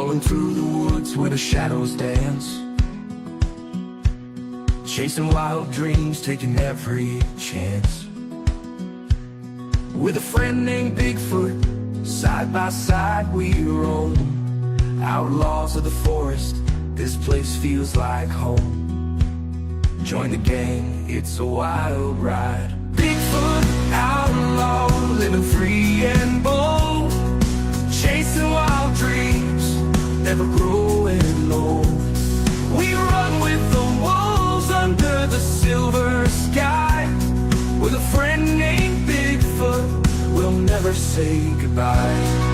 Strolling through the woods where the shadows dance, chasing wild dreams, taking every chance. With a friend named Bigfoot, side by side we roam. Outlaws of the forest, this place feels like home. Join the gang, it's a wild ride. Bigfoot, outlaw, living free and bold, chasing wild dreams, never growing old. We run with the wolves under the silver sky. With a friend named Bigfoot, we'll never say goodbye.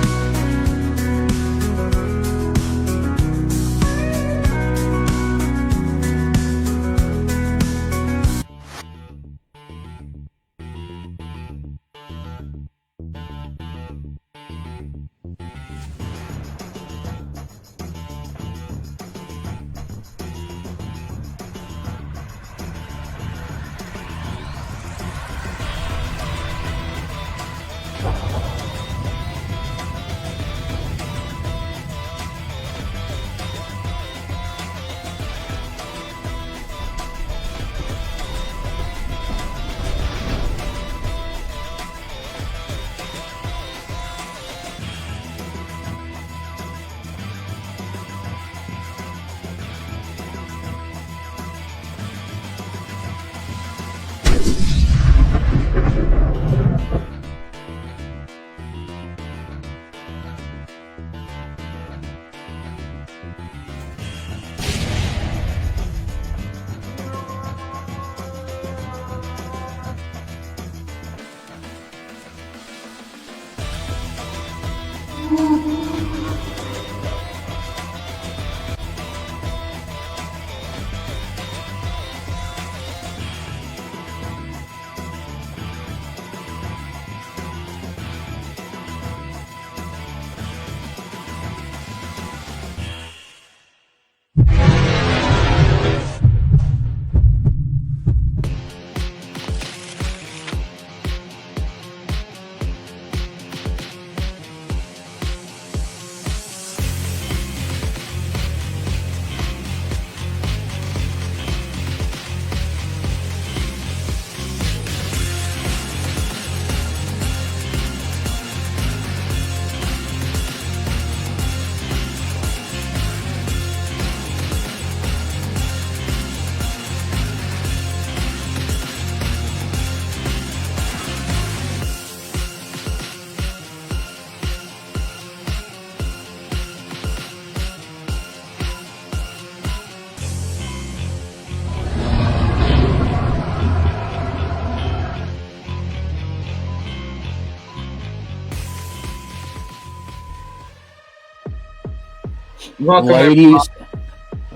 Welcome, ladies.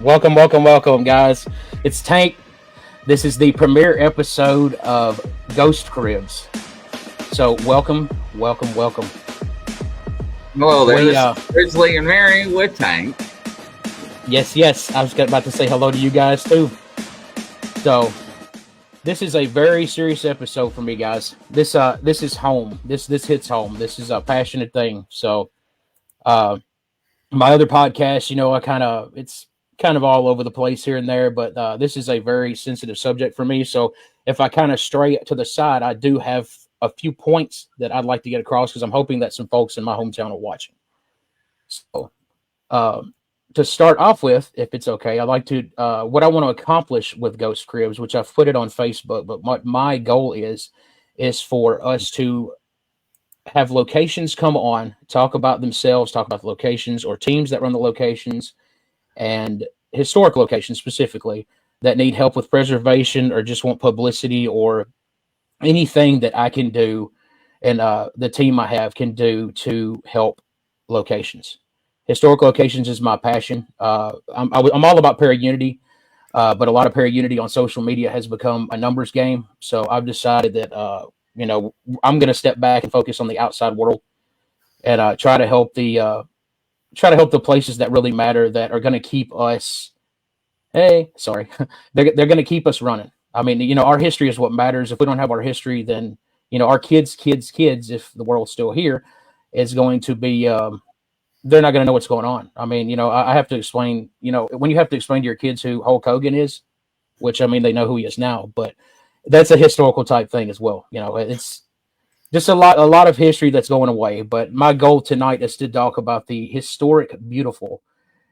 Welcome, guys. It's Tank. This is the premiere episode of Ghost Cribs. So, welcome. Hello there. This is Grizzly and Mary with Tank. Yes. I was about to say hello to you guys too. So, this is a very serious episode for me, guys. This is home. This hits home. This is a passionate thing. So, my other podcast, it's kind of all over the place here and there, but this is a very sensitive subject for me. So if I kind of stray to the side, I do have a few points that I'd like to get across because I'm hoping that some folks in my hometown are watching. So to start off with, if it's okay, I'd like to, what I want to accomplish with Ghost Cribs, which I've put it on Facebook, but what my goal is for us to have locations come on, talk about themselves, talk about the locations or teams that run the locations and historic locations specifically that need help with preservation or just want publicity or anything that I can do and the team I have can do to help locations. Historic locations is my passion. I'm all about para-unity, but a lot of para-unity on social media has become a numbers game. So I've decided that I'm going to step back and focus on the outside world and try to help the places that really matter, that are going to keep us. They're going to keep us running. I mean, our history is what matters. If we don't have our history, then our kids, if the world's still here, is going to be they're not going to know what's going on. I mean, I have to explain. When you have to explain to your kids who Hulk Hogan is, which I mean they know who he is now, but that's a historical type thing as well. It's just a lot of history that's going away. But my goal tonight is to talk about the historic, beautiful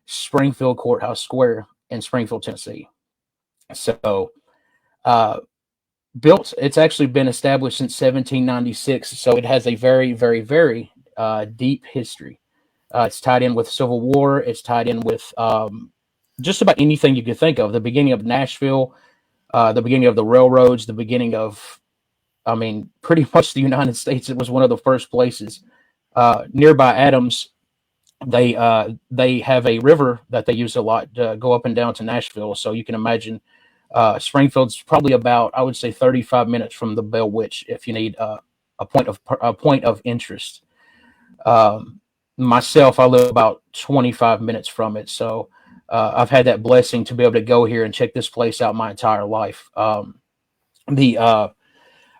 Springfield Courthouse Square in Springfield, Tennessee. So, uh, it's actually been established since 1796, so it has a very, very, very deep history. It's tied in with Civil War. It's tied in with just about anything you could think of. The beginning of Nashville, the beginning of the railroads, the beginning of, I mean, pretty much the United States. It was one of the first places. Nearby Adams, they have a river that they use a lot to go up and down to Nashville. So you can imagine Springfield's probably about, I would say, 35 minutes from the Bell Witch if you need a point of interest. Myself, I live about 25 minutes from it, so I've had that blessing to be able to go here and check this place out my entire life. The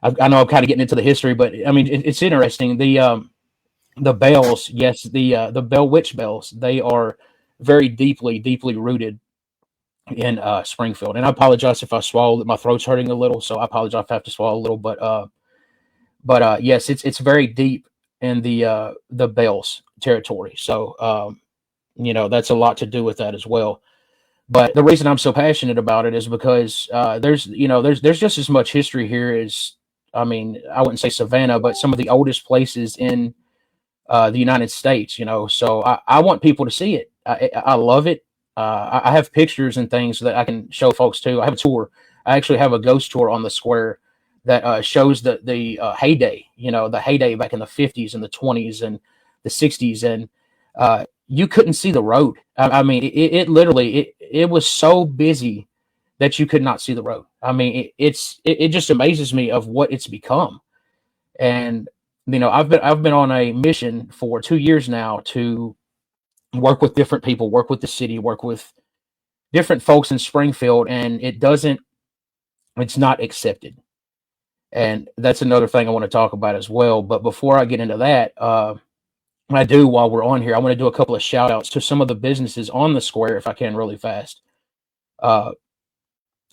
I know I'm kind of getting into the history, but I mean it's interesting. The bells, yes, the Bell Witch bells, they are very deeply, deeply rooted in Springfield. And I apologize if I swallowed. My throat's hurting a little, so I apologize if I have to swallow a little. But yes, it's very deep in the Bells territory. So that's a lot to do with that as well. But the reason I'm so passionate about it is because there's just as much history here as, I mean, I wouldn't say Savannah, but some of the oldest places in the United States. So I want people to see it. I love it. I have pictures and things that I can show folks too. I have a tour. I actually have a ghost tour on the square that shows the heyday. The heyday back in the 50s and the 20s and the 60s, and you couldn't see the road. I mean, it literally it was so busy that you could not see the road. I mean, it just amazes me of what it's become. And I've been on a mission for 2 years now to work with different people, work with the city, work with different folks in Springfield, and it's not accepted. And that's another thing I want to talk about as well. But before I get into that, while we're on here, I want to do a couple of shout outs to some of the businesses on the square, if I can, really fast. Uh,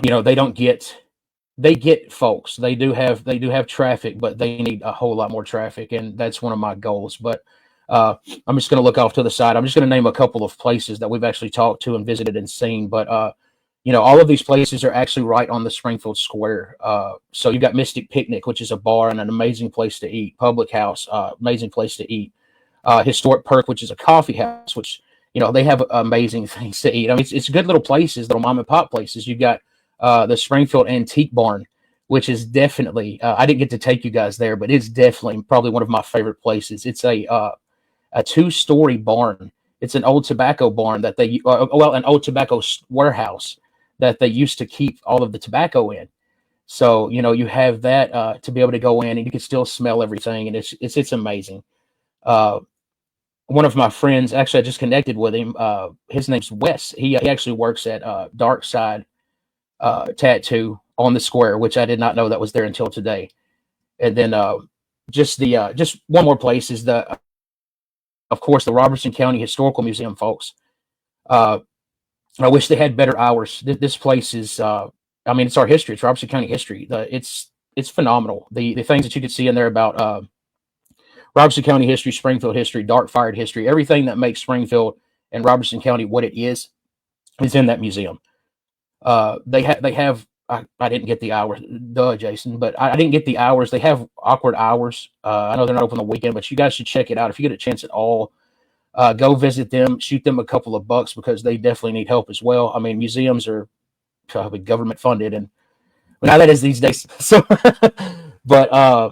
they don't get, they get folks. They do have traffic, but they need a whole lot more traffic, and that's one of my goals. But I'm just going to look off to the side. I'm just going to name a couple of places that we've actually talked to and visited and seen. But all of these places are actually right on the Springfield Square. So you've got Mystic Picnic, which is a bar and an amazing place to eat. Public House, amazing place to eat. Historic Perk, which is a coffee house, which they have amazing things to eat. I mean, it's good little places, little mom and pop places. You've got the Springfield Antique Barn, which is definitely I didn't get to take you guys there, but it's definitely probably one of my favorite places. It's a 2-story barn. It's an old tobacco barn that an old tobacco warehouse that they used to keep all of the tobacco in. So you have that to be able to go in and you can still smell everything, and it's amazing. One of my friends, actually, I just connected with him. His name's Wes. He actually works at Dark Side Tattoo on the square, which I did not know that was there until today. And then just one more place is of course, the Robertson County Historical Museum, folks. I wish they had better hours. This place is, I mean, it's our history. It's Robertson County history. It's phenomenal. The things that you could see in there about Robertson County history, Springfield history, dark fired history, everything that makes Springfield and Robertson County what it is in that museum. They have. I didn't get the hours, Jason, but I didn't get the hours. They have awkward hours. I know they're not open on the weekend, but you guys should check it out if you get a chance at all. Go visit them, shoot them a couple of bucks because they definitely need help as well. I mean, museums are probably government funded, and now that is these days. So, but I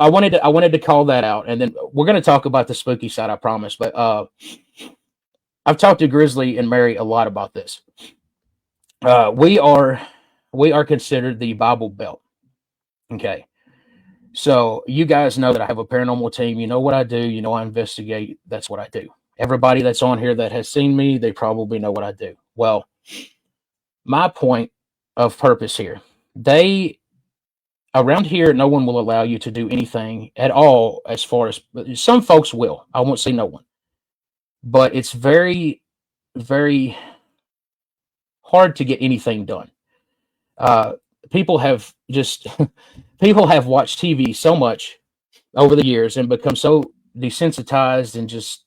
wanted to call that out, and then we're going to talk about the spooky side, I promise. But I've talked to Grizzly and Mary a lot about this. We are considered the Bible Belt. Okay. So you guys know that I have a paranormal team. You know what I do. You know I investigate. That's what I do. Everybody that's on here that has seen me, they probably know what I do. Well, my point of purpose here, around here, no one will allow you to do anything at all as far as some folks will. I won't say no one. but it's very, very hard to get anything done. Uh, people have just people have watched TV so much over the years and become so desensitized, and just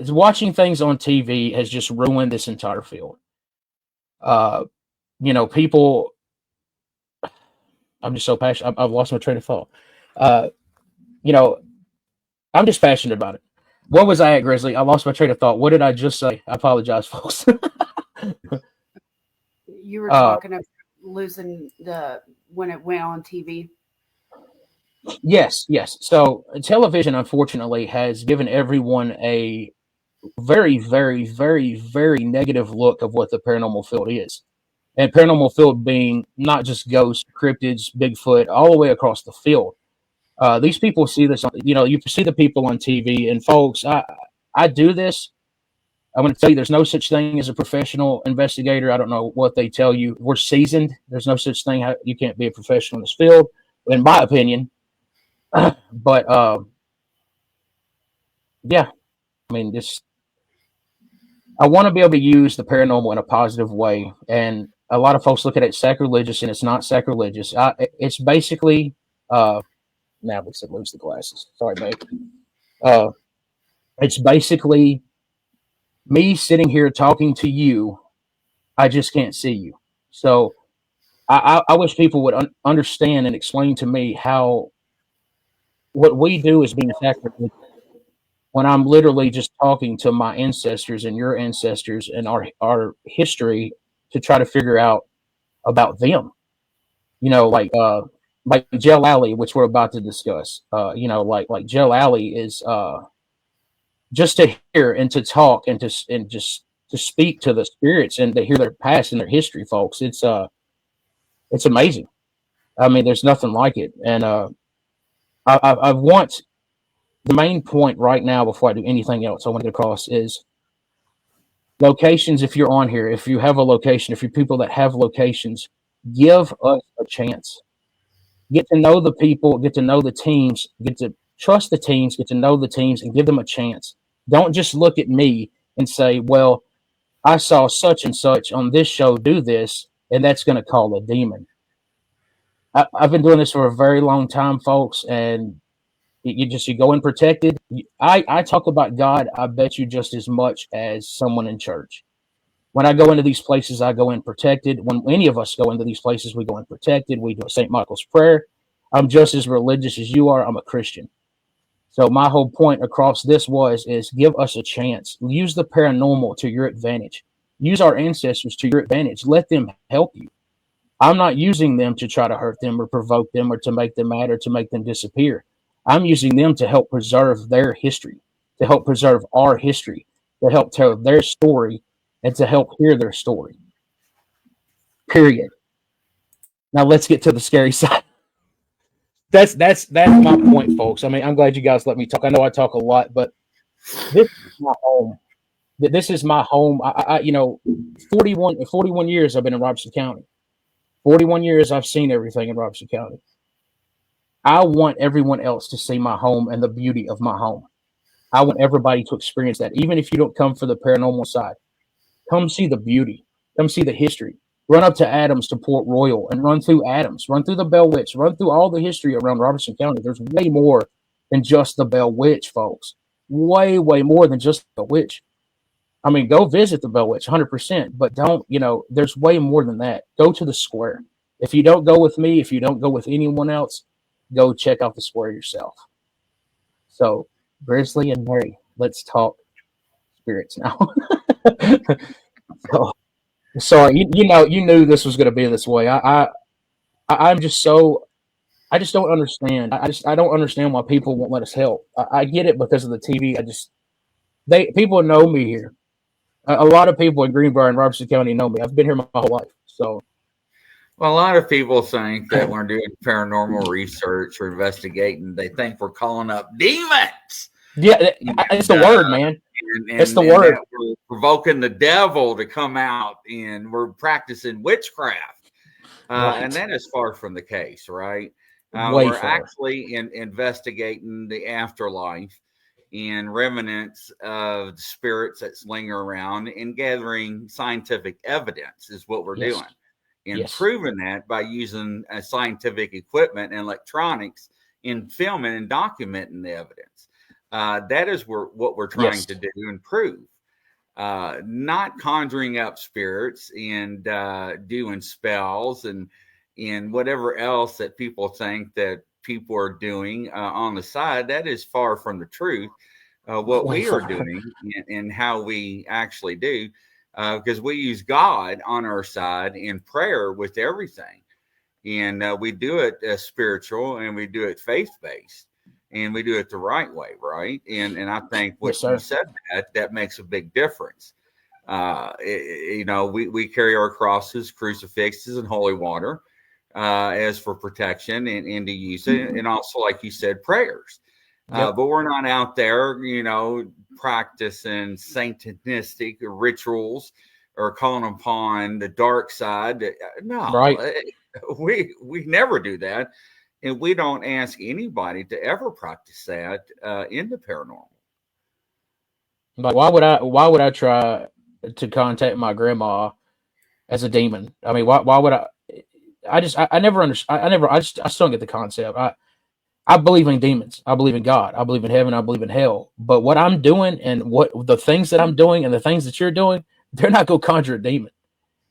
watching things on TV has just ruined this entire field. Uh, people. I'm just so passionate. I've lost my train of thought. Uh, you know, I'm just passionate about it. What was I at, Grizzly? I lost my train of thought. What did I just say? I apologize, folks. You were talking about losing when it went on TV. Yes. So television, unfortunately, has given everyone a very, very, very, very negative look of what the paranormal field is. And paranormal field being not just ghosts, cryptids, Bigfoot, all the way across the field. These people see this, you see the people on TV, and folks, I do this. I'm going to tell you, there's no such thing as a professional investigator. I don't know what they tell you. We're seasoned. There's no such thing. You can't be a professional in this field, in my opinion. But yeah, I mean, I want to be able to use the paranormal in a positive way. And a lot of folks look at it sacrilegious, and it's not sacrilegious. It's basically, now we said lose the glasses. Sorry, babe. It's basically me sitting here talking to you. I just can't see you. So I wish people would understand and explain to me how what we do is being sacrilegious, when I'm literally just talking to my ancestors and your ancestors and our history to try to figure out about them. Like Jell Alley, which we're about to discuss. Like Jell Alley is just to hear and to talk and just to speak to the spirits and to hear their past and their history, folks. It's amazing. I mean, there's nothing like it. And I want the main point right now, before I do anything else, I want to get across is locations. If you're on here, if you have a location, if you're people that have locations, give us a chance. Get to know the people, get to know the teams, get to trust the teams, get to know the teams, and give them a chance. Don't just look at me and say, well, I saw such and such on this show do this, and that's going to call a demon. I've been doing this for a very long time, folks, and you go in protected. I talk about God, I bet you, just as much as someone in church. When I go into these places, I go in protected. When any of us go into these places, we go in protected. We do a St. Michael's prayer. I'm just as religious as you are. I'm a Christian. So my whole point across this is give us a chance. Use the paranormal to your advantage. Use our ancestors to your advantage. Let them help you. I'm not using them to try to hurt them or provoke them or to make them mad or to make them disappear. I'm using them to help preserve their history, to help preserve our history, to help tell their story, and to help hear their story. Period. Now let's get to the scary side. That's my point, folks. I mean, I'm glad you guys let me talk. I know I talk a lot, but this is my home. This is my home. 41 years I've been in Robeson County. 41 years I've seen everything in Robeson County. I want everyone else to see my home and the beauty of my home. I want everybody to experience that. Even if you don't come for the paranormal side, come see the beauty. Come see the history. Run up to Adams to Port Royal and run through Adams. Run through the Bell Witch. Run through all the history around Robeson County. There's way more than just the Bell Witch, folks. Way, way more than just the witch. I mean, go visit the Bell Witch, 100%. But don't, there's way more than that. Go to the square. If you don't go with me, if you don't go with anyone else, go check out the square yourself. So, Grizzly and Mary, let's talk spirits now. So, sorry, you knew this was going to be this way. I'm just so, I just don't understand. I don't understand why people won't let us help. I get it because of the TV. People know me here. A lot of people in Greenbrier and Robeson County know me. I've been here my whole life. So, well, a lot of people think that we're doing paranormal research or investigating. They think we're calling up demons. Yeah, it's the word, man. It's the word. We're provoking the devil to come out, and we're practicing witchcraft. Right. And that is far from the case, right? Way we're far. Actually investigating the afterlife and remnants of the spirits that linger around, and gathering scientific evidence is what we're Yes. doing. And Yes. proving that by using scientific equipment and electronics in filming and documenting the evidence. That is what we're trying Yes. to do and prove. Not conjuring up spirits and doing spells and whatever else that people think that people are doing on the side. That is far from the truth. What Way we are far. doing and how we actually do, because we use God on our side in prayer with everything. And we do it spiritual, and we do it faith-based, and we do it the right way, right? And I think what Yes, sir. you said, that makes a big difference. We carry our crosses, crucifixes, and holy water as for protection and to use it. And also, like you said, prayers. Yep. But we're not out there, practicing satanistic rituals or calling upon the dark side. No, Right. we never do that. And we don't ask anybody to ever practice that in the paranormal. Like, why would I try to contact my grandma as a demon? I mean, why would I never understand. I still don't get the concept. I believe in demons. I believe in God. I believe in heaven. I believe in hell. But what I'm doing and what the things that I'm doing and the things that you're doing, they're not going to conjure a demon.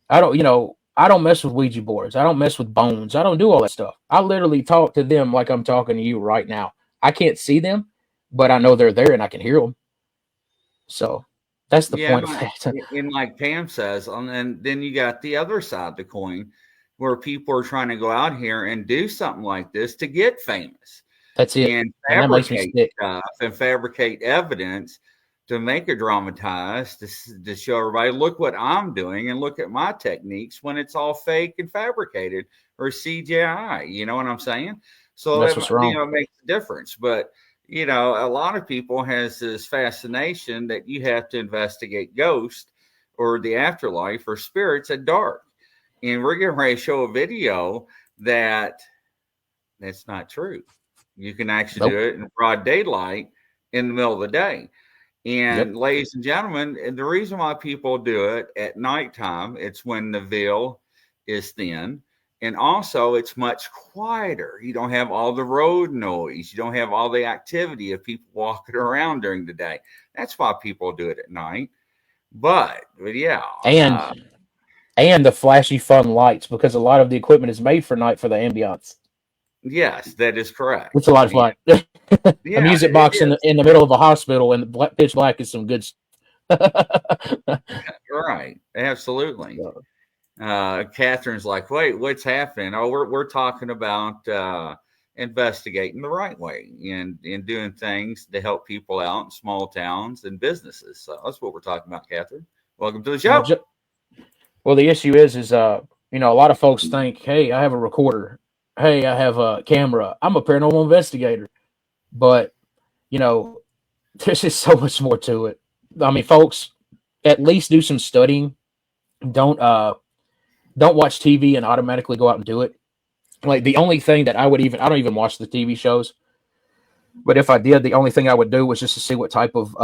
I don't mess with Ouija boards. I don't mess with bones. I don't do all that stuff. I literally talk to them like I'm talking to you right now. I can't see them, but I know they're there and I can hear them. So that's the point of that. And like Pam says, and then you got the other side of the coin where people are trying to go out here and do something like this to get famous. That's it. And And that makes me fabricate sick. stuff and fabricate evidence to make it dramatized to show everybody, look what I'm doing and look at my techniques, when it's all fake and fabricated or CGI. You know what I'm saying? So That's what's wrong. it makes a difference. But a lot of people has this fascination that you have to investigate ghosts or the afterlife or spirits at dark. And we're getting ready to show a video that's not true. You can actually do it in broad daylight in the middle of the day. And ladies and gentlemen, and the reason why people do it at nighttime, it's when the veil is thin. And also it's much quieter. You don't have all the road noise. You don't have all the activity of people walking around during the day. That's why people do it at night. But yeah. And the flashy fun lights, because a lot of the equipment is made for night for the ambiance. Yes, that is correct. It's a lot of fun. A music box in the middle of a hospital and the pitch black is some good stuff. Right. Absolutely. Catherine's like, wait, what's happening? Oh, we're talking about investigating the right way and doing things to help people out in small towns and businesses. So that's what we're talking about, Catherine. Welcome to the show. Well, the issue is a lot of folks think, hey, I have a recorder. Hey, I have a camera. I'm a paranormal investigator. But, there's just so much more to it. I mean, folks, at least do some studying. Don't watch TV and automatically go out and do it. Like, the only thing that I don't even watch the TV shows. But if I did, the only thing I would do was just to see what type of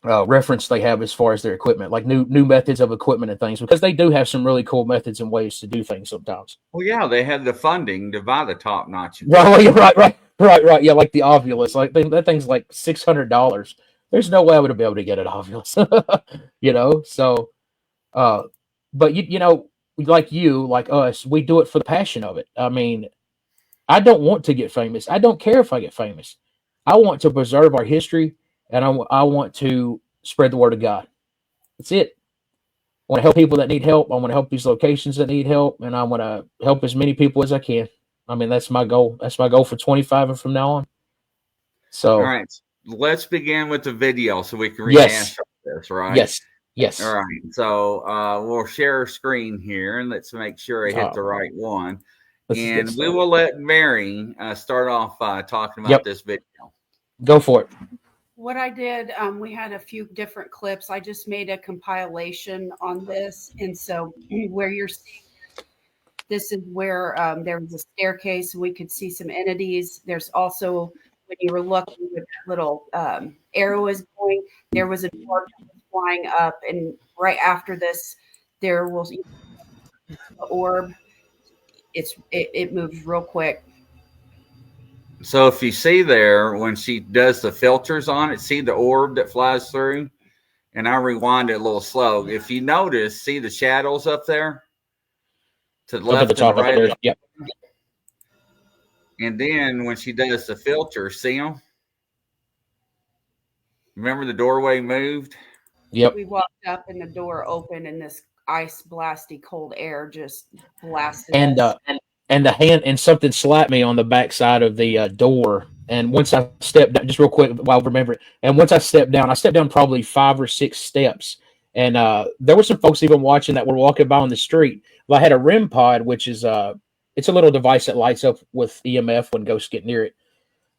reference they have as far as their equipment, like new methods of equipment and things, because they do have some really cool methods and ways to do things sometimes. Well, yeah, they had the funding to buy the top notch. Right. Yeah, like the Ovilus, like that thing's like $600. There's no way I would be able to get an Ovilus, So, but like us, we do it for the passion of it. I mean, I don't want to get famous. I don't care if I get famous. I want to preserve our history. And I want to spread the word of God. That's it. I want to help people that need help. I want to help these locations that need help. And I want to help as many people as I can. I mean, that's my goal. That's my goal for 25 and from now on. So, all right. Let's begin with the video so we can rehash this, right? Yes. All right. So we'll share a screen here and let's make sure I hit the right one. And we will let Mary start off talking about this video. Go for it. What I did, we had a few different clips. I just made a compilation on this. And so where you're seeing this is where there was a staircase and we could see some entities. There's also, when you were looking with that little arrow is going, there was an orb that was flying up, and right after this, there will the orb. It moves real quick. So if you see there, when she does the filters on it, see the orb that flies through? And I rewind it a little slow. If you notice, see the shadows up there? To the Up at left the top and of right. it. Yep. And then when she does the filter, see them? Remember the doorway moved? Yep. We walked up and the door opened, and this ice blasty cold air just blasted And us. and the hand and something slapped me on the backside of the door. And once I stepped down, just real quick while I remember it, and once I stepped down probably 5 or 6 steps. And there were some folks even watching that were walking by on the street. Well, I had a REM pod, which is it's a little device that lights up with EMF when ghosts get near it.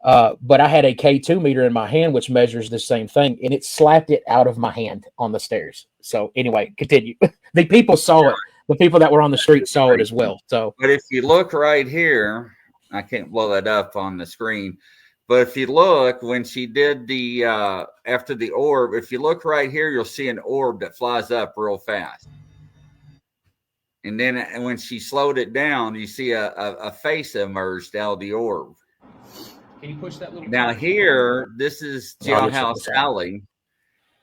But I had a K2 meter in my hand, which measures the same thing, and it slapped it out of my hand on the stairs. So anyway, continue. The people saw it. The people that were on the street saw it as well. So, but if you look right here, I can't blow that up on the screen. But if you look, when she did the after the orb, if you look right here, you'll see an orb that flies up real fast. And then when she slowed it down, you see a face emerged out of the orb. can you push that little? Now here, this is I'll just Jailhouse check this out. Alley.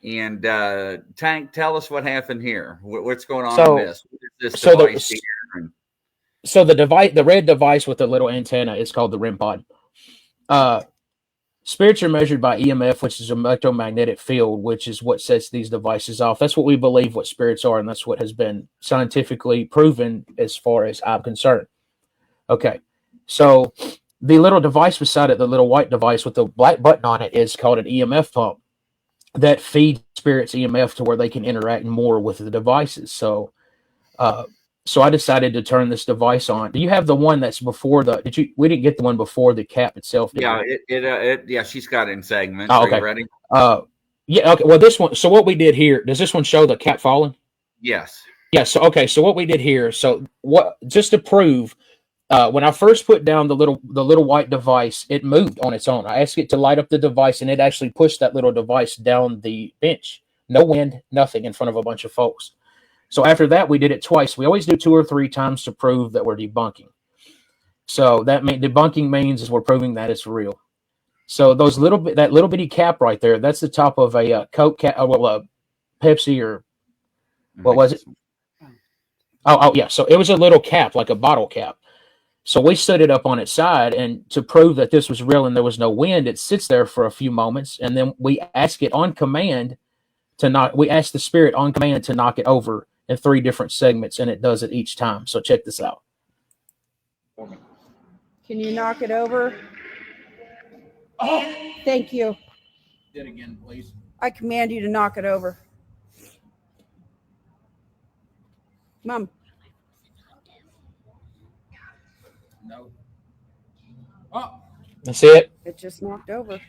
And Tank, tell us what happened here. What's going on So- in this? What is this so the- device here? So the device, the red device with the little antenna, is called the REM pod. Spirits are measured by EMF, which is an electromagnetic field, which is what sets these devices off. That's what we believe what spirits are, and that's what has been scientifically proven as far as I'm concerned. Okay, so the little device beside it, the little white device with the black button on it, is called an EMF pump that feeds spirits EMF to where they can interact more with the devices. So I decided to turn this device on. Do you have the one that's before the? We didn't get the one before the cap itself. Did Yeah, we? yeah, she's got it in segments. Oh, Are okay. you ready? Yeah. Okay. Well, this one. So what we did here? Does this one show the cap falling? Yes. Yeah. So okay. So what we did here. So what? Just to prove, when I first put down the little white device, it moved on its own. I asked it to light up the device, and it actually pushed that little device down the bench. No wind, nothing, in front of a bunch of folks. So after that, we did it twice. We always do 2 or 3 times to prove that we're debunking. So debunking means is we're proving that it's real. So that little bitty cap right there, that's the top of a Coke cap, Pepsi, or what was it? Oh yeah. So it was a little cap, like a bottle cap. So we stood it up on its side, and to prove that this was real and there was no wind, it sits there for a few moments, and then we ask it on command to knock. We ask the spirit on command to knock it over in 3 different segments, and it does it each time. So check this out. Can you knock it over? Oh, thank you. Do it again, please. I command you to knock it over. Mom. No. Oh, that's it. It just knocked over.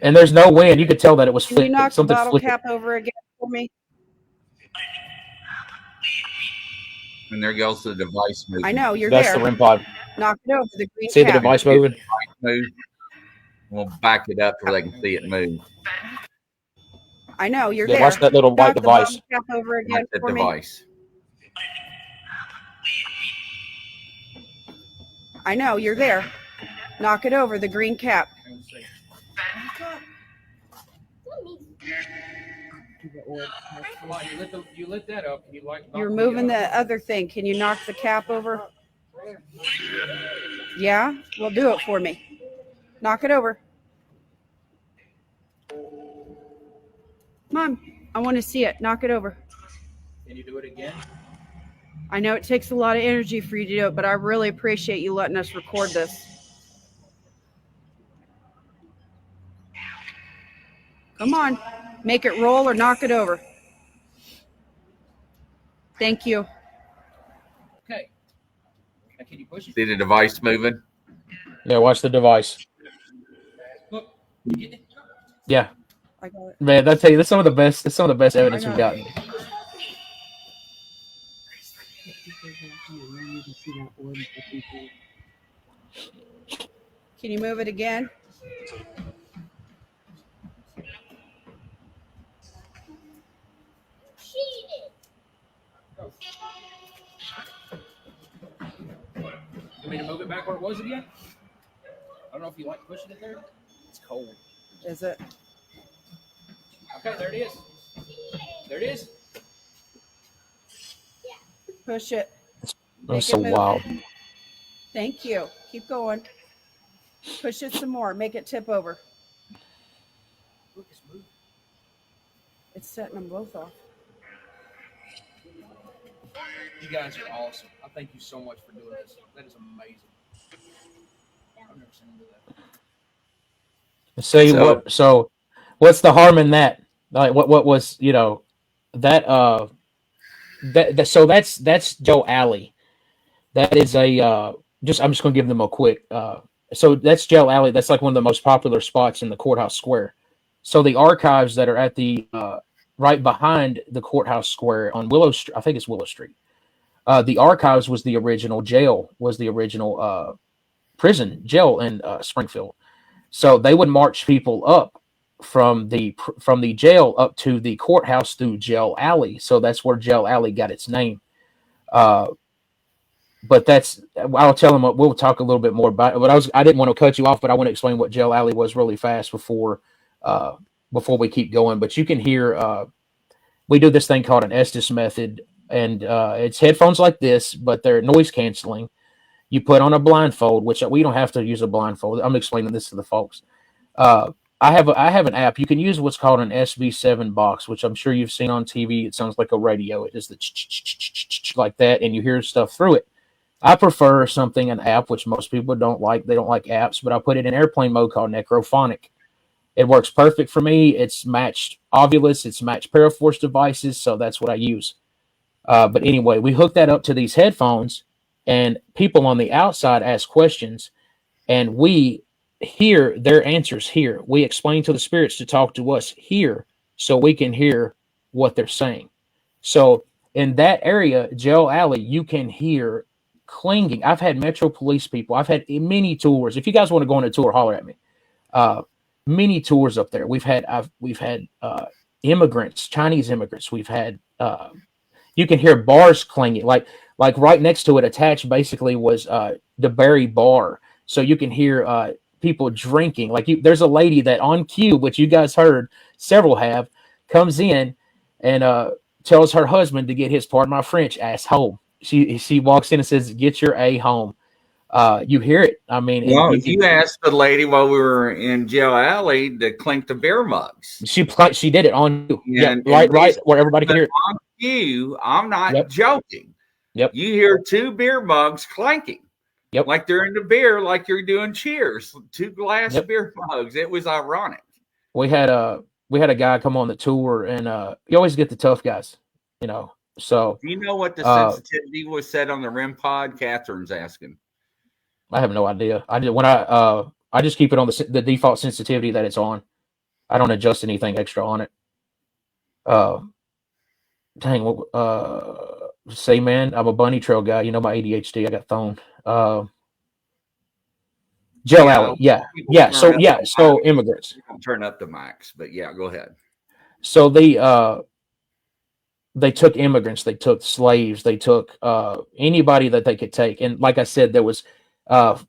And there's no wind. You could tell that it was Can you flicking. knock the Something bottle flicking. cap over again for me? And there goes the device moving. I know, you're That's there. the REM pod. Knock it over, the green See the cap. device moving? Move. We'll back it up so they can see it move. I know, you're Yeah, there. watch that little white Knock the device. bottle cap over again Like the for me. device. I know, you're there. Knock it over, the green cap. You lit that up. Can you You're moving the other thing. Can you knock the cap over? Yeah? Well, do it for me. Knock it over. Mom, I want to see it. Knock it over. Can you do it again? I know it takes a lot of energy for you to do it, but I really appreciate you letting us record this. Come on. Make it roll or knock it over. Thank you. Okay. Now can you push it? See the device moving? Yeah, watch the device. Look. Yeah, I got it. man, I tell you, that's some of the best. That's some of the best evidence we've gotten. Can you move it again? You mean to move it back where it was again? I don't know if you like pushing it there. It's cold. Is it? Okay, there it is. There it is. Push it. That's Make so it move. wild. Thank you. Keep going. Push it some more. Make it tip over. Look, it's moving. It's setting them both off. You guys are awesome. I thank you so much for doing this. That is amazing. I've never seen him do that. See what? So, what's the harm in that? Like, what was that? So that's Joe Alley. That is a I'm just gonna give them a quick. So that's Joe Alley. That's like one of the most popular spots in the courthouse square. So the archives that are at the right behind the courthouse square on Willow Street, I think it's Willow Street. The archives was the original jail, was the original prison jail in Springfield. So they would march people up from the jail up to the courthouse through Jail Alley. So that's where Jail Alley got its name. But I'll tell them. We'll talk a little bit more about it. But I didn't want to cut you off, but I want to explain what Jail Alley was really fast before we keep going. But you can hear we do this thing called an Estes method, and it's headphones like this, but they're noise canceling. You put on a blindfold, which we don't have to use a blindfold. I'm explaining this to the folks. I have an app. You can use what's called an SV7 box, which I'm sure you've seen on TV. It sounds like a radio. It does the like that, and you hear stuff through it. I prefer an app, which most people don't like. They don't like apps, but I put it in airplane mode called Necrophonic. It works perfect for me. It's matched Ovilus. It's matched Paraforce devices, so that's what I use. But anyway, we hook that up to these headphones, and people on the outside ask questions, and we hear their answers here. We explain to the spirits to talk to us here so we can hear what they're saying. So in that area, Jail Alley, you can hear clinging. I've had Metro Police people. I've had many tours. If you guys want to go on a tour, holler at me. Many tours up there. We've had immigrants, Chinese immigrants. We've had you can hear bars clanging. Like right next to it, attached basically was the Berry Bar. So you can hear people drinking. There's a lady that on cue, which you guys heard, several have, comes in and tells her husband to get his, pardon my French, ass home. She walks in and says, "Get your A home." You hear it. I mean, well, you asked the lady while we were in Jail Alley to clink the beer mugs. She did it on you. Right, where everybody can hear it. On you, I'm not joking. Yep. You hear two beer mugs clanking. Yep. Like they're in the beer, like you're doing cheers. Two glass beer mugs. It was ironic. We had a guy come on the tour, and you always get the tough guys, So do you know what the sensitivity was said on the REM pod? Catherine's asking. I have no idea. I just keep it on the default sensitivity that it's on. I don't adjust anything extra on it. Say, man, I'm a bunny trail guy. You know my ADHD. I got thrown. Jail Alley. Yeah. So immigrants. Turn up the mics, but yeah, go ahead. So they took immigrants, they took slaves, they took anybody that they could take. And like I said, there was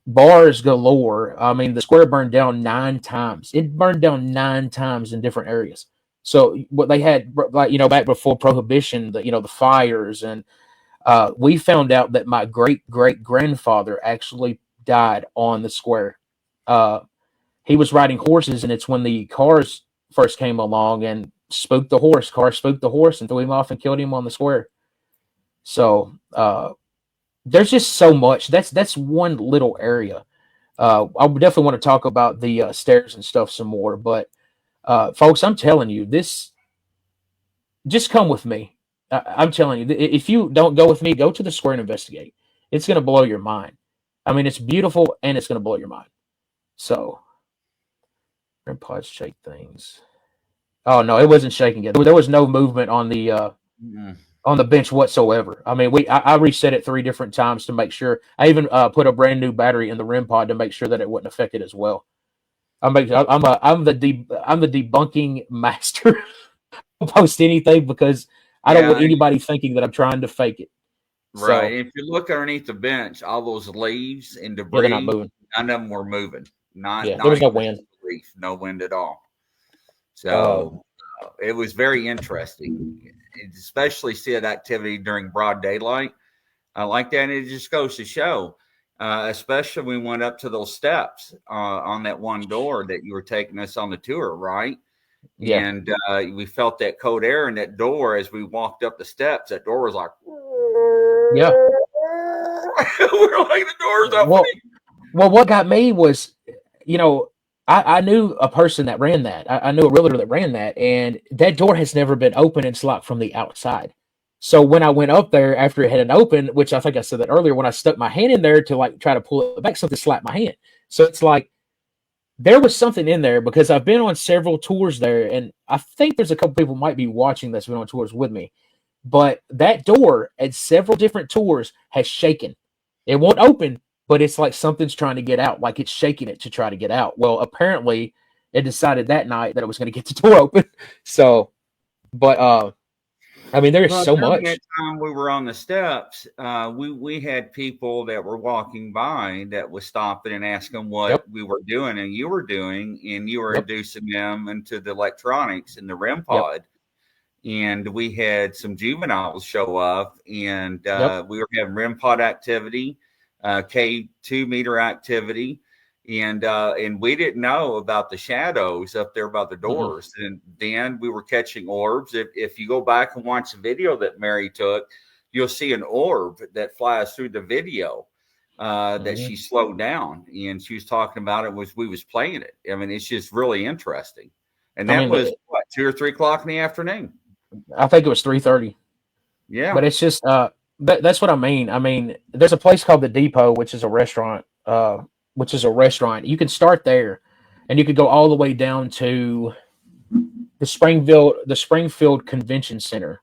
bars galore. I mean, the square burned down 9 times. It burned down 9 times in different areas. So what they had, back before Prohibition, the fires, and we found out that my great-great-grandfather actually died on the square. He was riding horses, and it's when the cars first came along and spooked the horse. Car spooked the horse and threw him off and killed him on the square. So there's just so much. That's one little area. I definitely want to talk about the stairs and stuff some more. But folks, I'm telling you, just come with me. I'm telling you, if you don't go with me, go to the square and investigate. It's going to blow your mind. I mean, it's beautiful and it's going to blow your mind. So, pods shake things. Oh no, it wasn't shaking it. There was no movement on the bench whatsoever. I mean, I reset it 3 different times to make sure. I even put a brand new battery in the REM pod to make sure that it wouldn't affect it as well. I'm the debunking master. I'll post anything because I don't Yeah, want anybody thinking that I'm trying to fake it. right. So If you look underneath the bench, all those leaves and yeah, they're not debris, moving. none of them were moving. Not Yeah, there was not no even wind. a leaf, no wind at all. Uh, So it was very interesting, especially see that activity during broad daylight. I like that. And it just goes to show, especially when we went up to those steps on that one door that you were taking us on the tour, right? yeah, And we felt that cold air in that door as we walked up the steps. That door was like, yeah. we were like, the door's Well, opening. what got me was, you know, I knew a person that ran that. I knew a realtor that ran that, and that door has never been open. It's locked from the outside. So when I went up there after it hadn't opened, which I think I said that earlier, when I stuck my hand in there to like try to pull it back, something slapped my hand. So it's like there was something in there because I've been on several tours there, and I think there's a couple people might be watching that's been on tours with me. But that door at several different tours has shaken. It won't open, but it's like something's trying to get out, like it's shaking it to try to get out. Well, apparently it decided that night that it was going to get the door open. So, but I mean, there's Well, so during much. that time we were on the steps, we had people that were walking by that was stopping and asking what Yep. we were doing and you were doing, and you were Yep. inducing them into the electronics in the REM Yep. pod. And we had some juveniles show up, and Yep. we were having REM pod activity, K2 meter activity, and we didn't know about the shadows up there by the Mm-mm. doors. And then we were catching orbs. If you go back and watch the video that Mary took, you'll see an orb that flies through the video that Mhm. she slowed down, and she was talking about it was we was playing it. I mean, it's just really interesting. And I that mean, was what, 2 or 3 o'clock in the afternoon. I think it was 3:30. Yeah. But it's just that's what I mean. I mean, there's a place called the Depot, which is a restaurant. You can start there, and you could go all the way down to the Springfield Convention Center,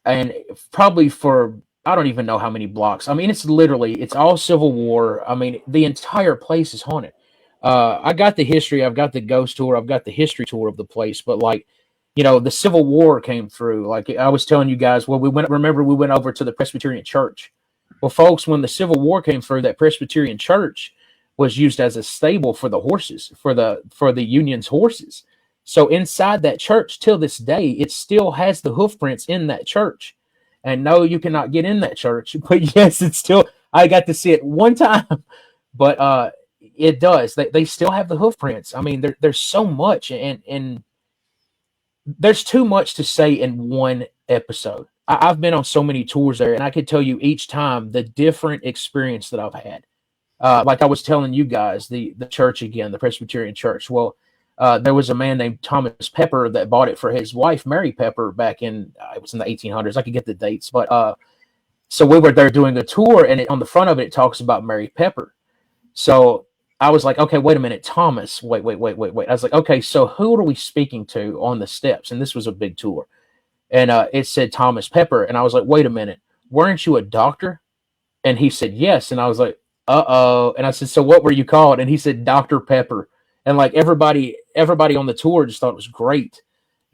and probably for I don't even know how many blocks. I mean, it's all Civil War. I mean, the entire place is haunted. I got the history. I've got the ghost tour. I've got the history tour of the place. But like, the Civil War came through. Like I was telling you guys, well, we went over to the Presbyterian Church. Well, folks, when the Civil War came through, that Presbyterian Church was used as a stable for the horses, for the Union's horses. So inside that church, till this day, it still has the hoof prints in that church. And no, you cannot get in that church. But yes, it's still. I got to see it one time, but it does. They still have the hoof prints. I mean, there's so much, and there's too much to say in one episode. I've been on so many tours there, and I could tell you each time the different experience that I've had. Like I was telling you guys, the church again, the Presbyterian Church. Well, there was a man named Thomas Pepper that bought it for his wife, Mary Pepper, back in it was in the 1800s. I could get the dates, but so we were there doing a tour, and on the front of it, it talks about Mary Pepper. So I was like, okay, wait a minute, Thomas. Wait. I was like, okay, so who are we speaking to on the steps? And this was a big tour. And it said Thomas Pepper. And I was like, wait a minute, weren't you a doctor? And he said, yes. And I was like, uh-oh. And I said, so what were you called? And he said, Dr. Pepper. And like everybody on the tour just thought it was great.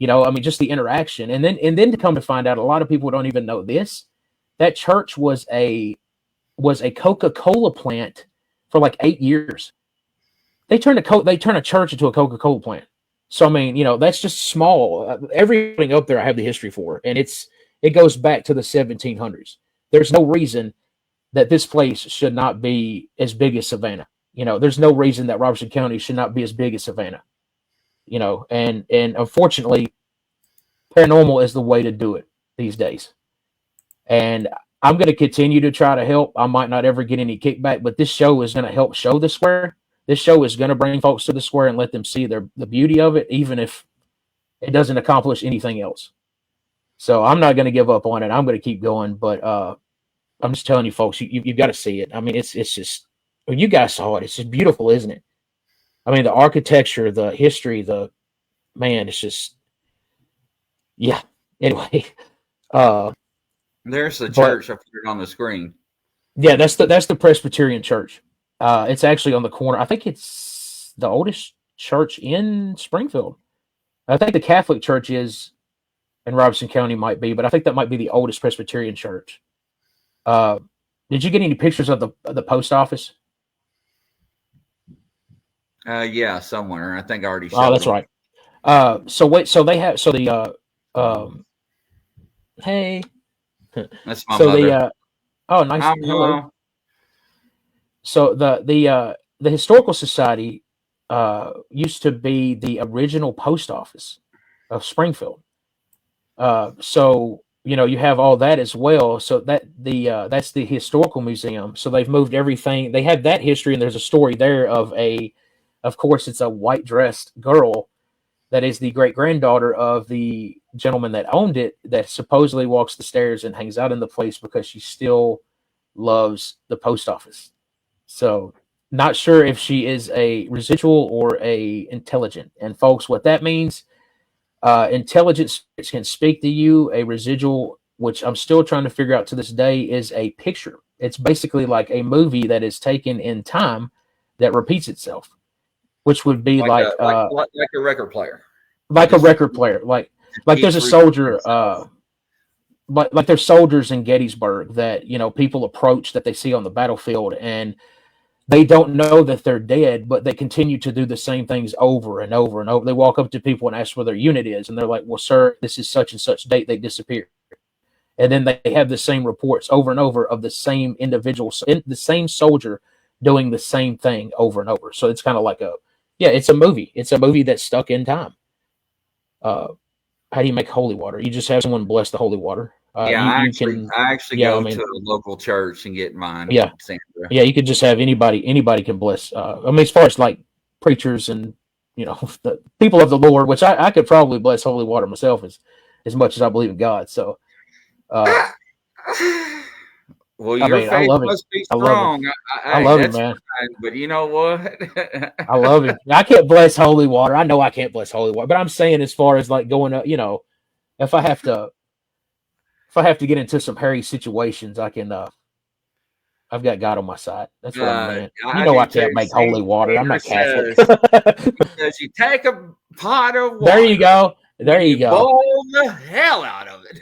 I mean, just the interaction. And then to come to find out, a lot of people don't even know this. That church was a Coca-Cola plant for like 8 years. They turned a church into a Coca-Cola plant. So I mean, that's just small. Everything up there I have the history for, and it goes back to the 1700s. There's no reason that this place should not be as big as Savannah. There's no reason that Robertson County should not be as big as Savannah. And unfortunately, paranormal is the way to do it these days. And I'm going to continue to try to help. I might not ever get any kickback, but this show is going to help show the square. This show is going to bring folks to the square and let them see the beauty of it, even if it doesn't accomplish anything else. So I'm not going to give up on it. I'm going to keep going. But I'm just telling you, folks, you've got to see it. I mean, it's just, well, you guys saw it. It's just beautiful, isn't it? I mean, the architecture, the history, it's just, yeah. Anyway, There's the church. I put it on the screen. yeah, that's the Presbyterian Church. It's actually on the corner. I think it's the oldest church in Springfield. I think the Catholic church is in Robeson County, might be, but I think that might be the oldest Presbyterian church. Did you get any pictures of the post office? Yeah, somewhere. I think I already showed Oh, that's them. right. So they have hey, That's my so mother. oh, nice. Hi, Hello. Mom. So the historical society used to be the original post office of Springfield. So you have all that as well. So that's the historical museum. So they've moved everything. They have that history, and there's a story there of course, it's a white dressed girl that is the great granddaughter of the gentleman that owned it, that supposedly walks the stairs and hangs out in the place because she still loves the post office. So, not sure if she is a residual or a intelligent. And folks, what that means, intelligent spirits can speak to you. A residual, which I'm still trying to figure out to this day, is a picture. It's basically like a movie that is taken in time that repeats itself, which would be Like a record player. like a record player. Like there's a soldier. Like there's soldiers in Gettysburg that people approach that they see on the battlefield, and they don't know that they're dead, but they continue to do the same things over and over and over. They walk up to people and ask where their unit is, and they're like, "Well, sir, this is such and such date they disappeared." And then they have the same reports over and over of the same individual, the same soldier doing the same thing over and over. So it's kind of like it's a movie. It's a movie that's stuck in time. How do you make holy water? You just have someone bless the holy water. I actually go to a local church and get mine. Yeah, Sandra. Yeah, you could just have anybody can bless. As far as like preachers and the people of the Lord, which I could probably bless holy water myself as much as I believe in God. So, well, your faith must be strong. I love it, man. Fine, but you know what? I love it. I can't bless holy water. I know I can't bless holy water, but I'm saying as far as like going up, if I have to get into some hairy situations, I can. I've got God on my side. That's what I meant. I can't make holy water. I'm not Catholic. Because you take a pot of water. There you go. There you go. Boil the hell out of it.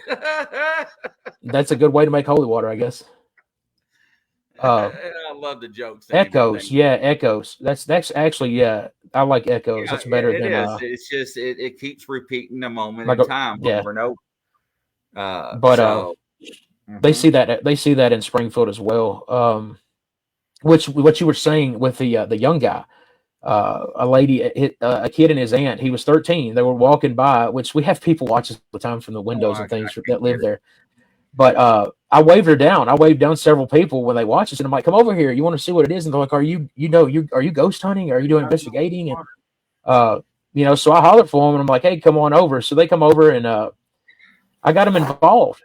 That's a good way to make holy water, I guess. I love the jokes. Echoes, echoes. That's actually, I like echoes. That's better than. It is. It's just it keeps repeating the moment in time over and over. But they see that in Springfield as well. Which what you were saying with the young guy, a lady hit a kid and his aunt. He was 13. They were walking by, which we have people watch all the time from the windows and things that live there. But I waved her down. I waved down several people when they watch us, and I'm like, "Come over here. You want to see what it is?" And they're like, "Are you ghost hunting? Are you doing investigating?" And so I hollered for them, and I'm like, "Hey, come on over." So they come over, and I got them involved.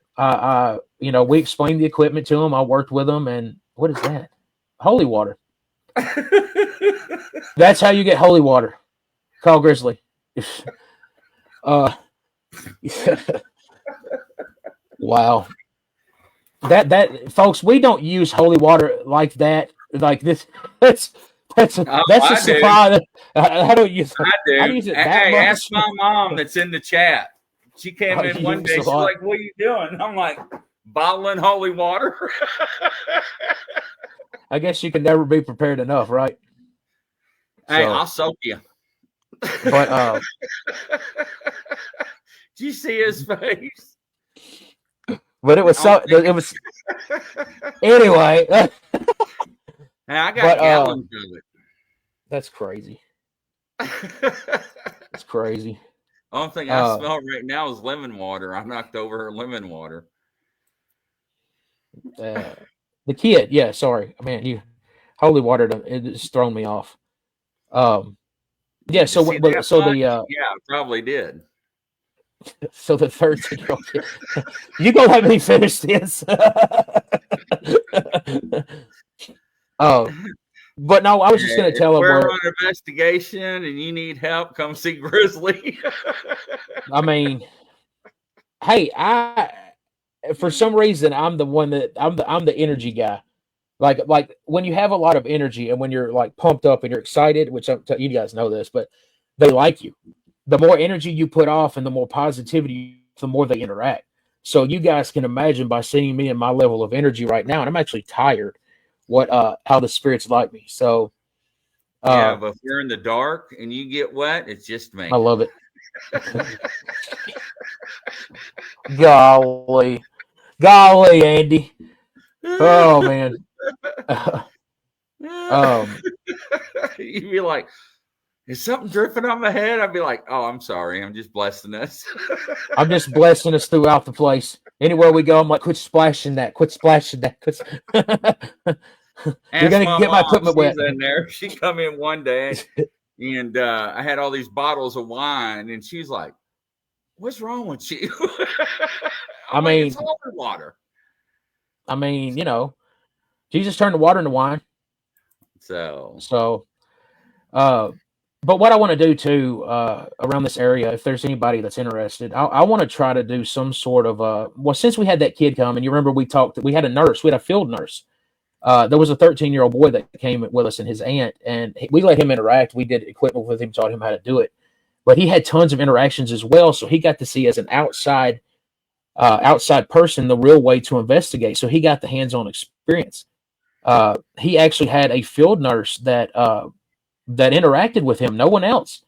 We explained the equipment to them. I worked with them, and what is that? Holy water. That's how you get holy water. Call Grizzly. Wow. That folks, we don't use holy water like that. Like this. That's a supply. I don't use. I do. I use it that hey, much. Ask my mom that's in the chat. She came in one day. She's like, "What are you doing?" I'm like, "Bottling holy water." I guess you can never be prepared enough, right? Hey, I'll soak you. But did you see his face? But it was it was anyway. Hey, I got gallons of it. That's crazy. It's crazy. Only thing I smell right now is lemon water. I knocked over her lemon water. The kid, sorry, man, you holy water. It's thrown me off. Probably did. So the 13-year-old kid, you gonna let me finish this? But no, I was just gonna tell him we're on investigation and you need help. Come see Grizzly. I mean, hey, for some reason I'm the one that I'm the energy guy. Like when you have a lot of energy and when you're like pumped up and you're excited, which you guys know this, but they like you. The more energy you put off and the more positivity, the more they interact. So you guys can imagine by seeing me and my level of energy right now, and I'm actually tired, what how the spirits like me. So Yeah, but if you're in the dark and you get wet, it's just me. I love it. Golly. Golly, Andy. Oh man. You'd be like, is something dripping on my head? I'd be like, oh, I'm sorry. I'm just blessing us. I'm just blessing us throughout the place. Anywhere we go, I'm like, quit splashing that. Quit splashing that. Quit. You're going to get my equipment wet. In there. She come in one day and I had all these bottles of wine and she's like, what's wrong with you? I mean, it's holy water. I mean, you know, Jesus turned the water into wine. So, but what I want to do too, around this area, if there's anybody that's interested, I want to try to do some sort of, well, since we had that kid come, and you remember we had a nurse, we had a field nurse. There was a 13-year-old boy that came with us and his aunt, and we let him interact. We did equipment with him, taught him how to do it, but he had tons of interactions as well. So he got to see as an outside person, the real way to investigate. So he got the hands-on experience. He actually had a field nurse that interacted with him, no one else.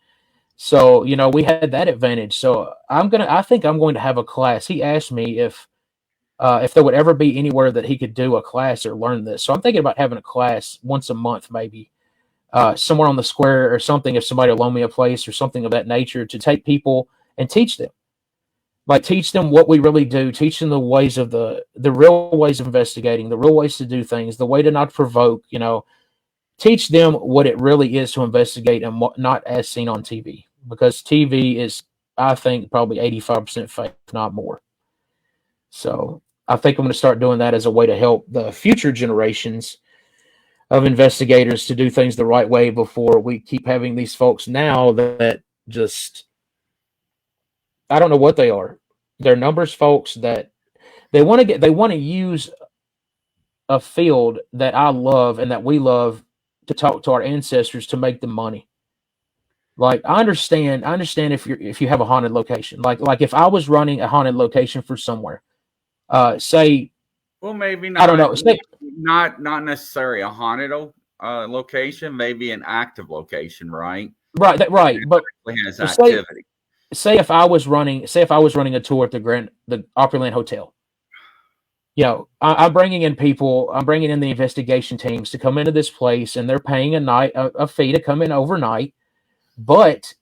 So, you know, we had that advantage. So I think I'm going to have a class. He asked me if there would ever be anywhere that he could do a class or learn this. So I'm thinking about having a class once a month, maybe somewhere on the square or something. If somebody will loan me a place or something of that nature, to take people and teach them. Like, teach them what we really do, teach them the ways of the real ways of investigating, the real ways to do things, the way to not provoke, you know, teach them what it really is to investigate and what not as seen on TV, because TV is, I think, probably 85% fake, if not more. So I think I'm going to start doing that as a way to help the future generations of investigators to do things the right way before we keep having these folks now that just, I don't know what they are. They're numbers folks that they want to use a field that I love and that we love to talk to our ancestors to make them money. Like, I understand if you have a haunted location. Like if I was running a haunted location for somewhere, say, well, maybe not. I don't know. Not necessarily a haunted location, maybe an active location, right? Right, right. But it has activity. Say if I was running a tour at the Opryland Hotel. You know, I'm bringing in people. I'm bringing in the investigation teams to come into this place, and they're paying a fee to come in overnight. But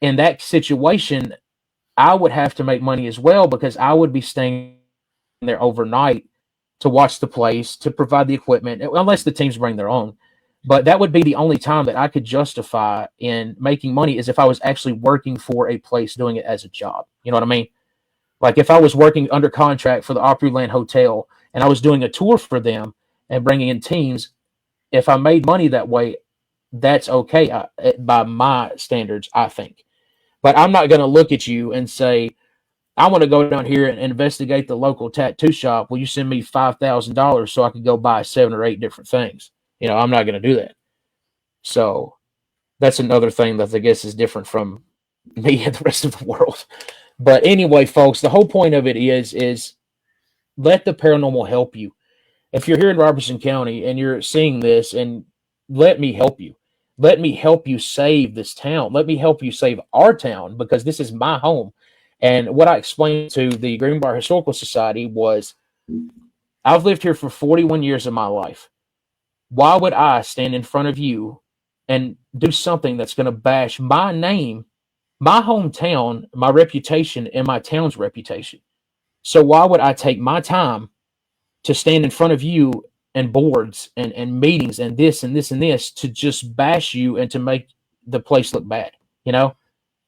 in that situation, I would have to make money as well, because I would be staying there overnight to watch the place, to provide the equipment, unless the teams bring their own. But that would be the only time that I could justify in making money, is if I was actually working for a place doing it as a job. You know what I mean? Like, if I was working under contract for the Opryland Hotel and I was doing a tour for them and bringing in teams, if I made money that way, that's okay by my standards, I think. But I'm not going to look at you and say, I want to go down here and investigate the local tattoo shop. Will you send me $5,000 so I can go buy 7 or 8 different things? You know, I'm not going to do that. So that's another thing that I guess is different from me and the rest of the world. But anyway, folks, the whole point of it is let the paranormal help you. If you're here in Robertson County and you're seeing this, and let me help you. Let me help you save this town. Let me help you save our town, because this is my home. And what I explained to the Greenbrier Historical Society was, I've lived here for 41 years of my life. Why would I stand in front of you and do something that's going to bash my name, my hometown, my reputation, and my town's reputation? So why would I take my time to stand in front of you and boards and meetings and this and this and this to just bash you and to make the place look bad? You know,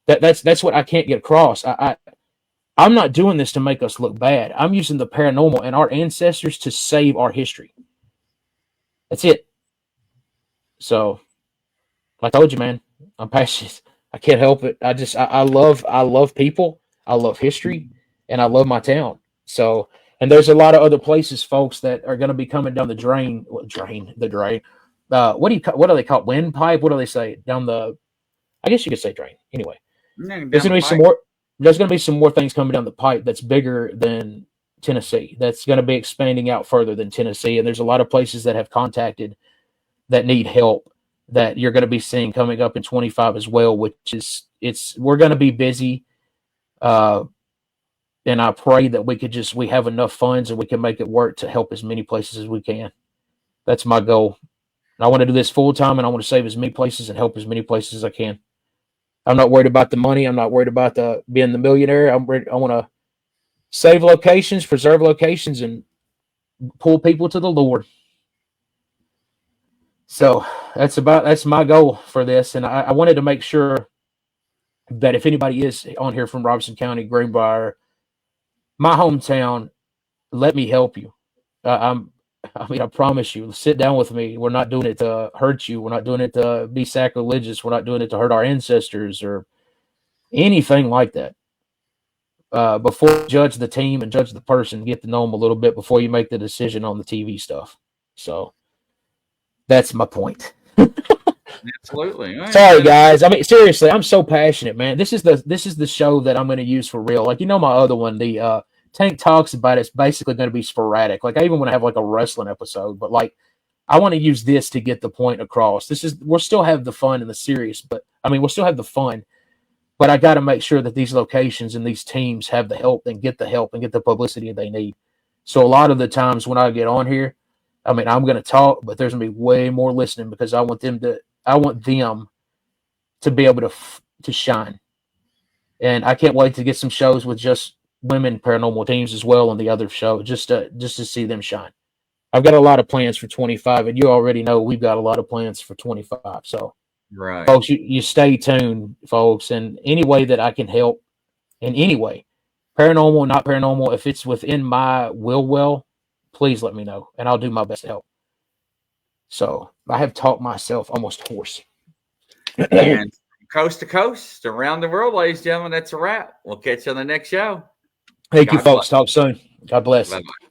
that's what I can't get across. I'm not doing this to make us look bad. I'm using the paranormal and our ancestors to save our history. That's it. So, I told you, man, I'm passionate. I can't help it. I love people. I love history, and I love my town. So, And there's a lot of other places, folks, that are going to be coming down the drain. Well, the drain. What do they call it? Windpipe? What do they say down the? I guess you could say drain. Anyway, there's going to be some more. There's going to be some more things coming down the pipe that's bigger than Tennessee. That's going to be expanding out further than Tennessee. And there's a lot of places that have contacted that need help that you're going to be seeing coming up in 25 as well, which is we're going to be busy. And I pray that we have enough funds and we can make it work to help as many places as we can. That's my goal. And I want to do this full time, and I want to save as many places and help as many places as I can. I'm not worried about the money. I'm not worried about being the millionaire. I want to save locations, preserve locations, and pull people to the Lord. So that's my goal for this. And I wanted to make sure that if anybody is on here from Robeson County, Greenbrier, my hometown, let me help you. I promise you, sit down with me. We're not doing it to hurt you. We're not doing it to be sacrilegious. We're not doing it to hurt our ancestors or anything like that. Before you judge the team and judge the person, get to know them a little bit before you make the decision on the TV stuff. So that's my point. Absolutely. All right. Sorry, guys. I mean, seriously, I'm so passionate, man. This is the show that I'm going to use for real. Like, my other one, the Tank talks about it's basically going to be sporadic. Like, I even want to have like a wrestling episode, but like, I want to use this to get the point across. We'll still have the fun and the serious, but I mean, we'll still have the fun, but I got to make sure that these locations and these teams have the help and get the publicity they need. So a lot of the times when I get on here, I mean, I'm going to talk, but there's going to be way more listening because I want them to be able to shine. And I can't wait to get some shows with just women paranormal teams as well on the other show, just to see them shine. I've got a lot of plans for 25, and you already know we've got a lot of plans for 25. So, right, folks, you stay tuned, folks, and any way that I can help in any way, paranormal, not paranormal, if it's within my will, please let me know, and I'll do my best to help. So I have talked myself almost hoarse. And coast to coast, around the world, ladies and gentlemen, that's a wrap. We'll catch you on the next show. Thank you, God folks. bless. Talk soon. God bless. Bye-bye.